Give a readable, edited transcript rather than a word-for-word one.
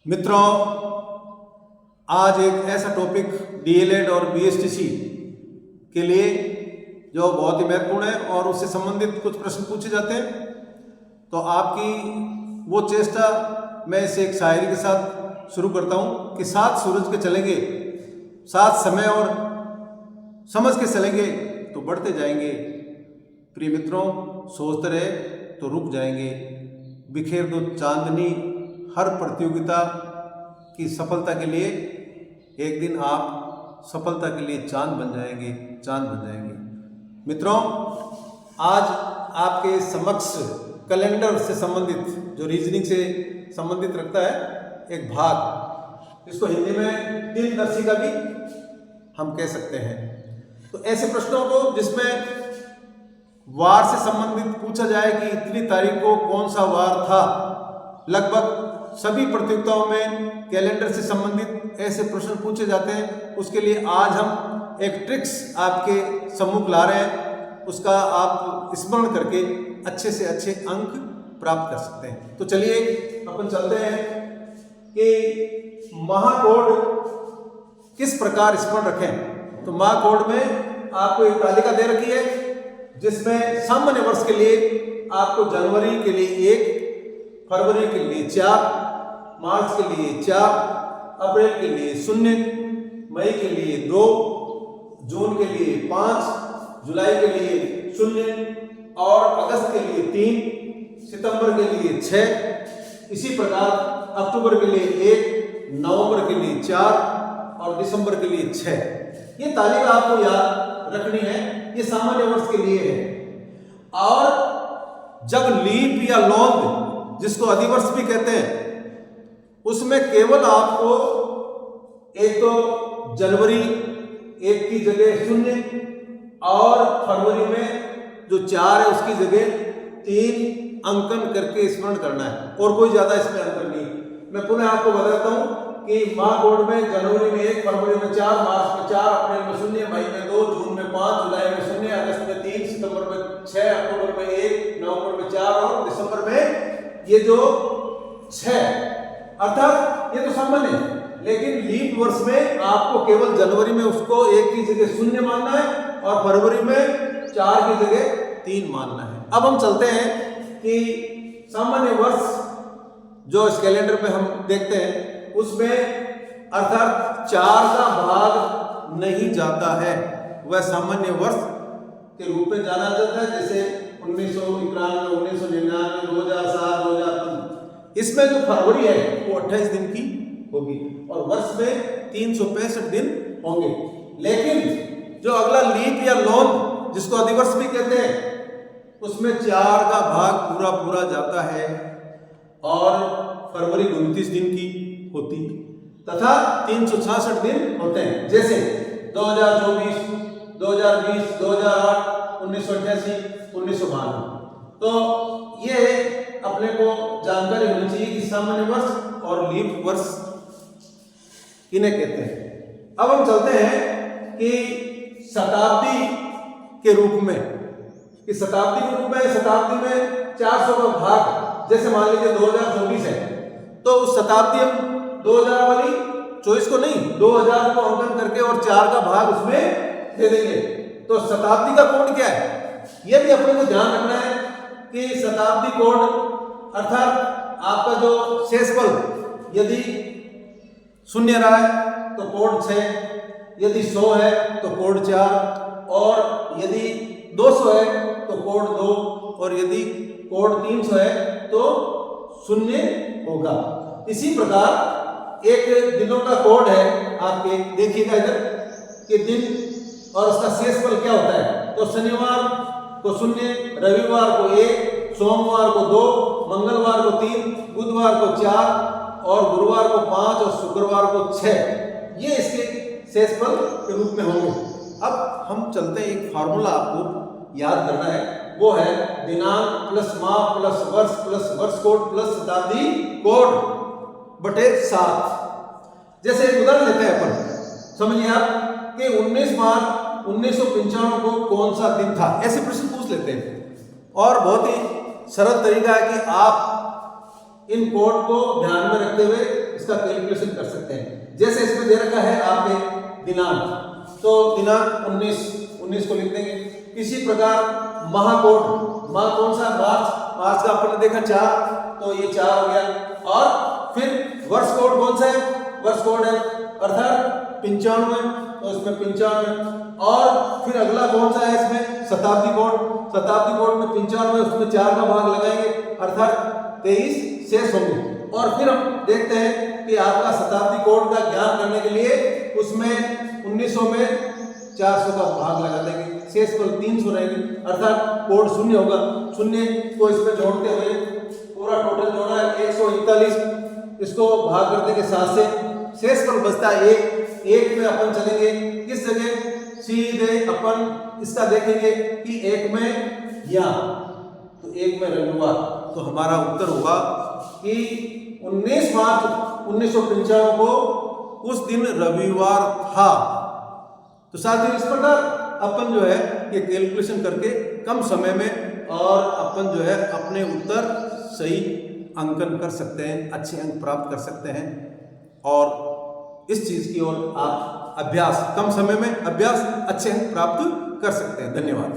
मित्रों, आज एक ऐसा टॉपिक डीएलएड और बीएसटीसी के लिए जो बहुत ही महत्वपूर्ण है और उससे संबंधित कुछ प्रश्न पूछे जाते हैं। तो आपकी वो चेष्टा मैं इसे एक शायरी के साथ शुरू करता हूँ कि साथ सूरज के चलेंगे, साथ समय और समझ के चलेंगे तो बढ़ते जाएंगे। प्रिय मित्रों, सोचते रहे तो रुक जाएंगे। बिखेर दो चांदनी हर प्रतियोगिता की सफलता के लिए, एक दिन आप सफलता के लिए चांद बन जाएंगे, चांद बन जाएंगे। मित्रों, आज आपके समक्ष कैलेंडर से संबंधित, जो रीजनिंग से संबंधित रखता है, एक भाग, इसको हिंदी में दिनदर्शिका भी हम कह सकते हैं। तो ऐसे प्रश्नों को जिसमें वार से संबंधित पूछा जाए कि इतनी तारीख को कौन सा वार था, लगभग सभी प्रतियोगिताओं में कैलेंडर से संबंधित ऐसे प्रश्न पूछे जाते हैं। उसके लिए आज हम एक ट्रिक्स आपके सम्मुख ला रहे हैं, उसका आप स्मरण करके अच्छे से अच्छे अंक प्राप्त कर सकते हैं। तो चलिए अपन चलते हैं कि महाकोड किस प्रकार स्मरण रखें। तो महाकोड में आपको एक तालिका दे रखी है जिसमें सामान्य वर्ष के लिए आपको जनवरी के लिए 1, फरवरी के लिए 4, मार्च के लिए 4, अप्रैल के लिए 0, मई के लिए 2, जून के लिए 5, जुलाई के लिए 0 और अगस्त के लिए 3, सितंबर के लिए 6, इसी प्रकार अक्टूबर के लिए 1, नवंबर के लिए 4 और दिसंबर के लिए 6। ये तालिका आपको याद रखनी है, ये सामान्य वर्ष के लिए है। और जब लीप या लौंद, जिसको अधिवर्ष भी कहते हैं, उसमें केवल आपको एक तो जनवरी 1 की जगह 0 और फरवरी में जो 4 है उसकी जगह 3 अंकन करके स्मरण करना है, और कोई ज्यादा इसमें अंतर नहीं। मैं पुनः आपको बताता हूं कि महाकोड में जनवरी में 1, फरवरी में 4, मार्च में 4, अप्रैल में 0, मई में 2, जून में 5, जुलाई में 0, अगस्त में 3, सितंबर में 6, अक्टूबर में 1, नवंबर में 4 और दिसंबर में ये जो 6, अर्थात ये तो सामान्य है। लेकिन लीप वर्ष में आपको केवल जनवरी में उसको 1 की जगह 0 मानना है और फरवरी में 4 की जगह 3 मानना है। अब हम चलते हैं कि सामान्य वर्ष जो इस कैलेंडर में हम देखते हैं उसमें अर्थात 4 का भाग नहीं जाता है, वह सामान्य वर्ष के रूप में जाना जाता है। जैसे 1991, 1999, 2007, 2003। इसमें जो फरवरी है वो 28 दिन की होगी और वर्ष में 365 दिन होंगे। लेकिन जो अगला लीप या लौंद, जिसको अधिवर्ष भी कहते हैं, उसमें 4 का भाग पूरा पूरा जाता है और फरवरी 29 दिन की होती है तथा 366 दिन होते हैं। जैसे 2024, 2020, 2008, 1988, 1992। तो ये अपने को जानकारी होनी चाहिए कि सामान्य वर्ष और लीप वर्ष इन्हें कहते हैं। अब हम चलते हैं कि शताब्दी के रूप में, कि शताब्दी के रूप में, शताब्दी में 400 का भाग, जैसे मान लीजिए 2024 है तो उस शताब्दी हम 2000 वाली 24 को नहीं, 2000 को अंकन करके और 4 का भाग उसमें दे देंगे। तो शताब्दी का कोड क्या है, यह भी अपने को ध्यान रखना है कि शताब्दी कोड अर्थात आपका जो शेषफल यदि 0 रहा है तो कोड 6, यदि 100 है तो कोड 4 और यदि 200 है तो कोड 2 और यदि कोड 300 है तो 0 होगा। इसी प्रकार एक दिनों का कोड है आपके, देखिएगा इधर कि दिन और उसका शेषफल क्या होता है। तो शनिवार को 0, रविवार को 1, सोमवार को 2, मंगलवार को 3, बुधवार को 4 और गुरुवार को 5 और शुक्रवार को 6। ये इसके शेषफल के रूप में होंगे। अब हम चलते हैं, एक फार्मूला आपको याद करना है, वो है दिनांक प्लस माह प्लस वर्ष प्लस वर्ष कोड प्लस शताब्दी कोड बटे 7। जैसे एक उदाहरण लेते हैं अपन, समझिए आप कि 19 मार्च 1995 को कौन सा दिन था, ऐसे प्रश्न पूछ लेते हैं। और बहुत ही सरल तरीका है कि आप इन कोड को ध्यान में रखते हुए इसका कैलकुलेशन कर सकते हैं। जैसे इसमें दे रखा है आपके दिनांक, तो दिनांक 19 को लिख देंगे। इसी प्रकार माह कोड, माह कौन सा, मार्च का अपन ने देखा 4, तो ये 4 हो गया। और फिर वर्ष कोड कौन सा है, वर्ष कोड है अर्थात 95, तो इसमें 95। और फिर अगला कौन सा है इसमें, शताब्दी कोड, शताब्दी कोड में 95, उसमें 4 का भाग लगाएंगे अर्थात 23 शेष होंगे। और फिर हम देखते हैं कि आपका शताब्दी कोड का ज्ञान करने के लिए उसमें 1900 में 400 का भाग लगा देंगे, शेष पर 300 रहेंगे अर्थात कोड 0 होगा। 0 को इसमें जोड़ते हुए पूरा टोटल जोड़ा है 141, इसको भाग कर देंगे 7 से, शेष पर बचता है 1 में अपन चलेंगे किस जगह, सीधे अपन इसका देखेंगे कि 1 में या तो 1 में रविवार, तो हमारा उत्तर होगा कि 19 मार्च 1995 को उस दिन रविवार था। तो साथियों इस प्रकार अपन जो है ये कैलकुलेशन करके कम समय में और अपन जो है अपने उत्तर सही अंकन कर सकते हैं, अच्छे अंक प्राप्त कर सकते हैं। और इस चीज की ओर आप अभ्यास, कम समय में अभ्यास अच्छे अंक प्राप्त कर सकते हैं। धन्यवाद।